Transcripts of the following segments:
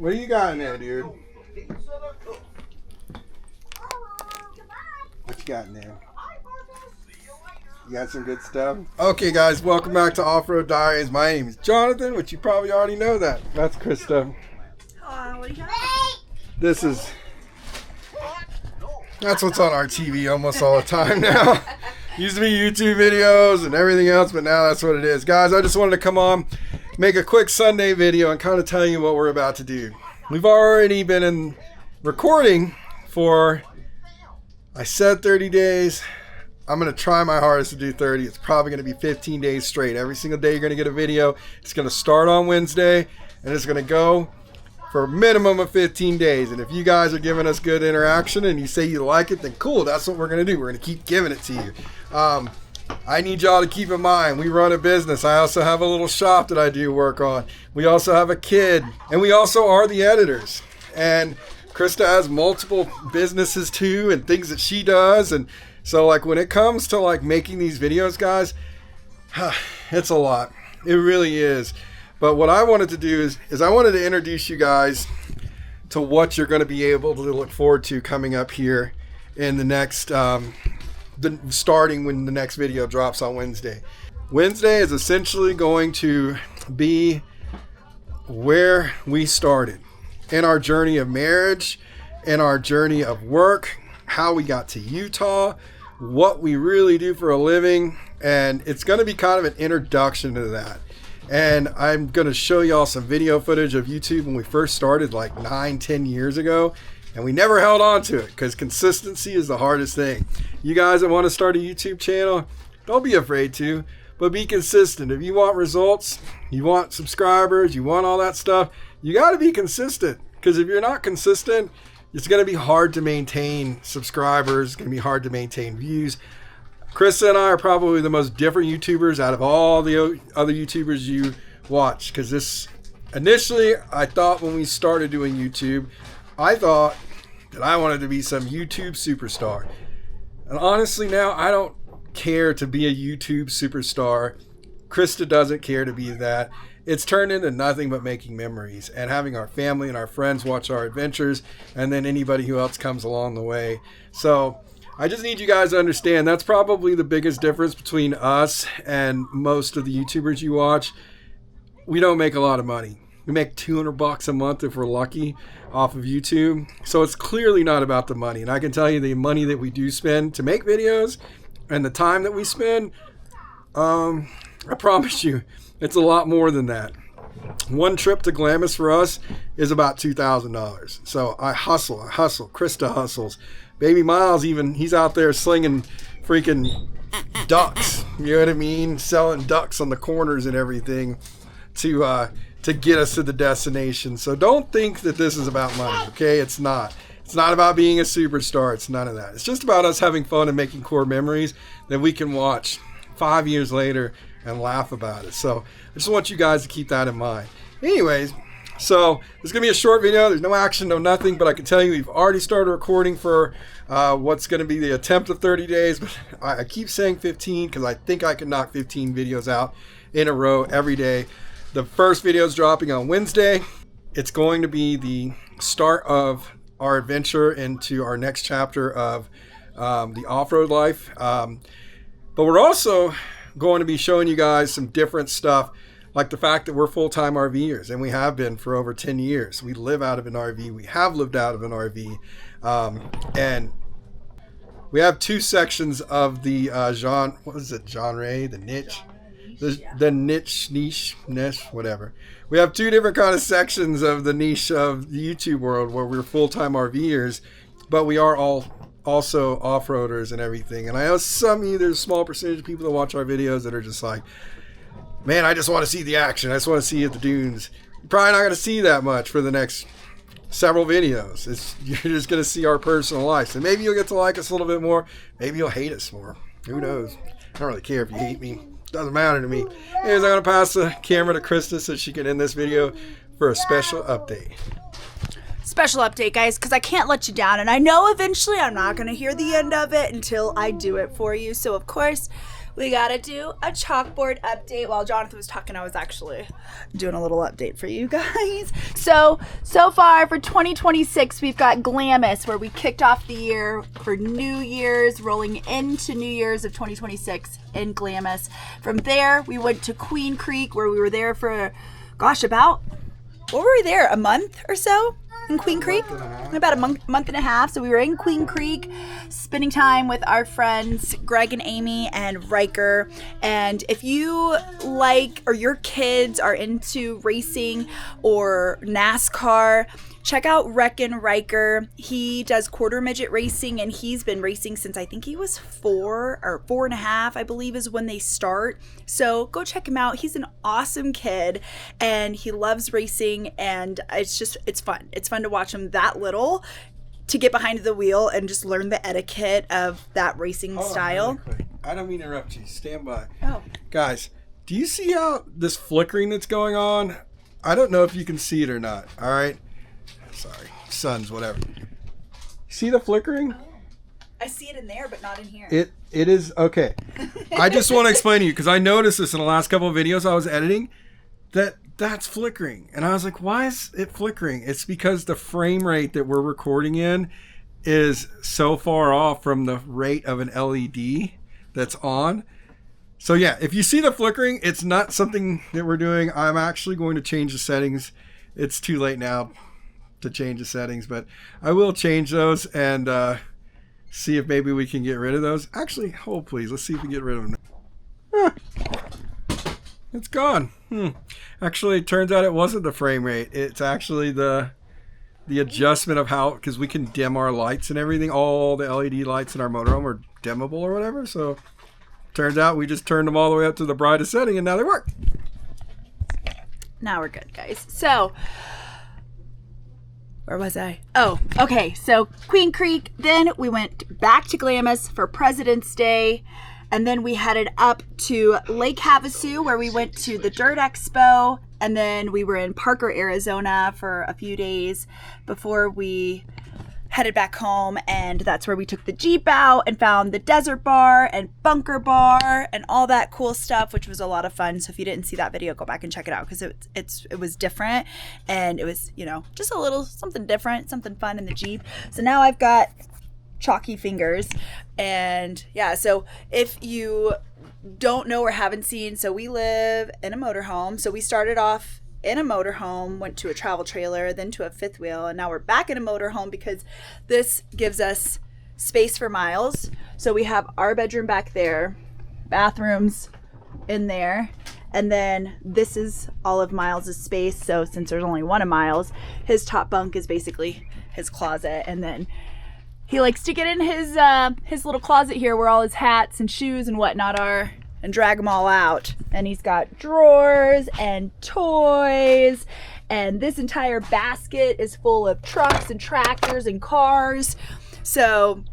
What do you got in there, dude? What you got in there? You got some good stuff? Okay, guys, welcome back to Off-Road Diaries. My name is Jonathan, which you probably already know that. That's Krista. What do you got? That's what's on our TV almost all the time now. Used to be YouTube videos and everything else, but now that's what it is. Guys, I just wanted to come on, make a quick Sunday video and kind of tell you what we're about to do. We've already been in recording for, I said 30 days. I'm going to try my hardest to do 30. It's probably going to be 15 days straight. Every single day you're going to get a video. It's going to start on Wednesday and it's going to go for a minimum of 15 days. And if you guys are giving us good interaction and you say you like it, then cool, that's what we're going to do. We're going to keep giving it to you. I need y'all to keep in mind, we run a business. I also have a little shop that I do work on. We also have a kid, and we also are the editors. And Krista has multiple businesses too and things that she does. And so like when it comes to like making these videos, guys, it's a lot. It really is. But what I wanted to do is I wanted to introduce you guys to what you're going to be able to look forward to coming up here in the next, starting when the next video drops on Wednesday. Wednesday is essentially going to be where we started in our journey of marriage, in our journey of work, how we got to Utah, what we really do for a living, and it's going to be kind of an introduction to that. And I'm going to show y'all some video footage of YouTube when we first started like 9-10 years ago. And we never held on to it because consistency is the hardest thing. You guys that want to start a YouTube channel, don't be afraid to, but be consistent. If you want results, you want subscribers, you want all that stuff, you got to be consistent. Because if you're not consistent, it's going to be hard to maintain subscribers. It's going to be hard to maintain views. Krista and I are probably the most different YouTubers out of all the other YouTubers you watch. Because this, initially, I thought when we started doing YouTube, I thought that I wanted to be some YouTube superstar. And honestly now, I don't care to be a YouTube superstar. Krista doesn't care to be that. It's turned into nothing but making memories and having our family and our friends watch our adventures and then anybody who else comes along the way. So I just need you guys to understand that's probably the biggest difference between us and most of the YouTubers you watch. We don't make a lot of money. We make $200 a month if we're lucky off of YouTube. So it's clearly not about the money. And I can tell you the money that we do spend to make videos and the time that we spend, I promise you, it's a lot more than that. One trip to Glamis for us is about $2,000. So I hustle. Krista hustles. Baby Miles, even, he's out there slinging freaking ducks. You know what I mean? Selling ducks on the corners and everything to get us to the destination. So don't think that this is about money, okay? It's not. It's not about being a superstar. It's none of that. It's just about us having fun and making core memories that we can watch 5 years later and laugh about it. So I just want you guys to keep that in mind. Anyways, so this is going to be a short video. There's no action, no nothing, but I can tell you we've already started recording for what's going to be the attempt of 30 days. But I keep saying 15 because I think I can knock 15 videos out in a row every day. The first video is dropping on Wednesday. It's going to be the start of our adventure into our next chapter of the off-road life. But we're also going to be showing you guys some different stuff, like the fact that we're full-time RVers, and we have been for over 10 years. We live out of an RV. We have lived out of an RV. And we have two sections of the genre, the niche? The niche, whatever. We have two different kind of sections of the niche of the YouTube world where we're full-time RVers, but we are all also off-roaders and everything. And I know there's a small percentage of people that watch our videos that are just like, man, I just want to see the action. I just want to see at the dunes. You're probably not going to see that much for the next several videos. You're just going to see our personal lives. And maybe you'll get to like us a little bit more. Maybe you'll hate us more. Who knows? I don't really care if you hate me. Doesn't matter to me. Anyways, I'm going to pass the camera to Krista so she can end this video for a special update. special update, guys, because I can't let you down. And I know eventually I'm not going to hear the end of it until I do it for you. So, of course, we got to do a chalkboard update. While Jonathan was talking, I was actually doing a little update for you guys. So far for 2026, we've got Glamis, where we kicked off the year for New Year's, rolling into New Year's of 2026 in Glamis. From there, we went to Queen Creek, where we were there for, gosh, what were we there, a month or so? In Queen Creek, about a month and a half. So we were in Queen Creek, spending time with our friends Greg and Amy and Riker. And if you like, or your kids are into racing or NASCAR, check out Riker. He does quarter midget racing, and he's been racing since I think he was 4 or 4.5, I believe is when they start. So go check him out. He's an awesome kid, and he loves racing, and it's fun. It's fun to watch him that little, to get behind the wheel and just learn the etiquette of that racing style. Really, I don't mean to interrupt you. Stand by. Oh. Guys, do you see how this flickering that's going on? I don't know if you can see it or not. All right. Sorry, suns, whatever. See the flickering? I see it in there, but not in here. It is okay. I just want to explain to you, because I noticed this in the last couple of videos I was editing, that's flickering, and I was like, why is it flickering? It's because the frame rate that we're recording in is so far off from the rate of an LED that's on. So yeah, if you see the flickering, it's not something that we're doing. I'm actually going to change the settings. It's too late now to change the settings, but I will change those and see if maybe we can get rid of those. Actually, hold please. Let's see if we can get rid of them. It's gone. Actually, it turns out it wasn't the frame rate. It's actually the adjustment of how, because we can dim our lights and everything. All the LED lights in our motorhome are dimmable or whatever. So turns out we just turned them all the way up to the brightest setting, and now they work. Now we're good, guys. So where was I? Oh, okay. So Queen Creek. Then we went back to Glamis for President's Day. And then we headed up to Lake Havasu, where we went to the Dirt Expo. And then we were in Parker, Arizona for a few days before we headed back home. And that's where we took the Jeep out and found the Desert Bar and Bunker Bar and all that cool stuff, which was a lot of fun. So if you didn't see that video, go back and check it out, because it was different. And it was, just a little something different, something fun in the Jeep. So now I've got chalky fingers. And yeah, so if you don't know or haven't seen, so we live in a motorhome. So we started off in a motorhome, went to a travel trailer, then to a fifth wheel, and now we're back in a motorhome because this gives us space for Miles. So we have our bedroom back there, bathrooms in there, and then this is all of Miles's space. So since there's only one of Miles, his top bunk is basically his closet, and then he likes to get in his little closet here where all his hats and shoes and whatnot are, and drag them all out. And he's got drawers and toys, and this entire basket is full of trucks and tractors and cars. So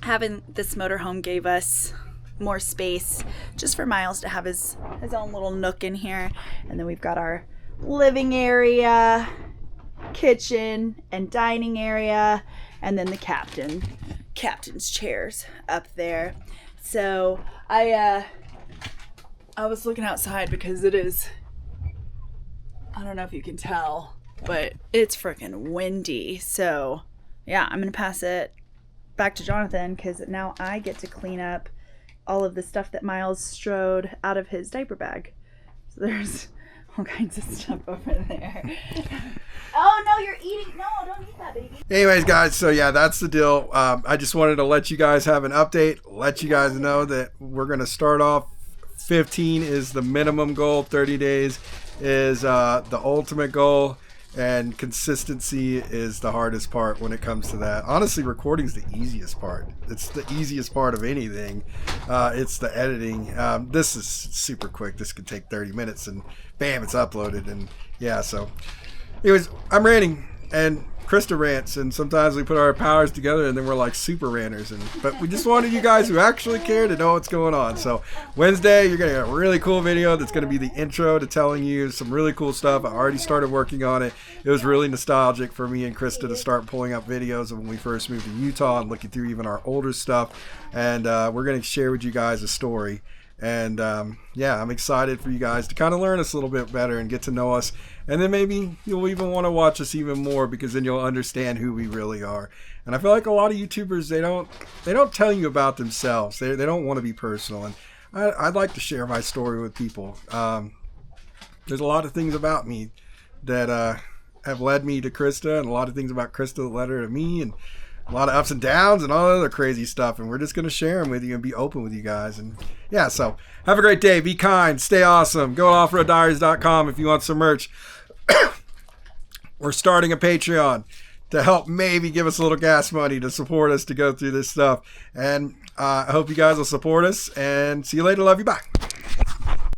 having this motorhome gave us more space just for Miles to have his own little nook in here. And then we've got our living area, kitchen, and dining area, and then the captain's chairs up there. So I was looking outside because it is, I don't know if you can tell, but it's freaking windy. So yeah, I'm gonna pass it back to Jonathan, because now I get to clean up all of the stuff that Miles strode out of his diaper bag. So there's all kinds of stuff over there. Oh no, you're eating. No, don't eat that, baby. Anyways, guys, so yeah, that's the deal. I just wanted to let you guys have an update, let you guys know that we're going to start off 15 is the minimum goal, 30 days is the ultimate goal, and consistency is the hardest part when it comes to that. Honestly, recording's the easiest part. It's the easiest part of anything. It's the editing. This is super quick. This could take 30 minutes and bam, it's uploaded. And yeah, so anyways, I'm ranting, and Krista rants, and sometimes we put our powers together and then we're like super ranters. But we just wanted you guys who actually care to know what's going on. So Wednesday, you're going to get a really cool video that's going to be the intro to telling you some really cool stuff. I already started working on it. It was really nostalgic for me and Krista to start pulling up videos of when we first moved to Utah and looking through even our older stuff. And we're going to share with you guys a story. And yeah, I'm excited for you guys to kind of learn us a little bit better and get to know us. And then maybe you'll even want to watch us even more, because then you'll understand who we really are. And I feel like a lot of YouTubers, they don't tell you about themselves. They don't want to be personal. And I'd like to share my story with people. There's a lot of things about me that have led me to Krista, and a lot of things about Krista that led her to me, and a lot of ups and downs and all other crazy stuff. And we're just going to share them with you and be open with you guys. And yeah, so have a great day. Be kind. Stay awesome. Go to offroaddiaries.com if you want some merch. We're starting a Patreon to help maybe give us a little gas money to support us to go through this stuff. And I hope you guys will support us. And see you later. Love you. Bye.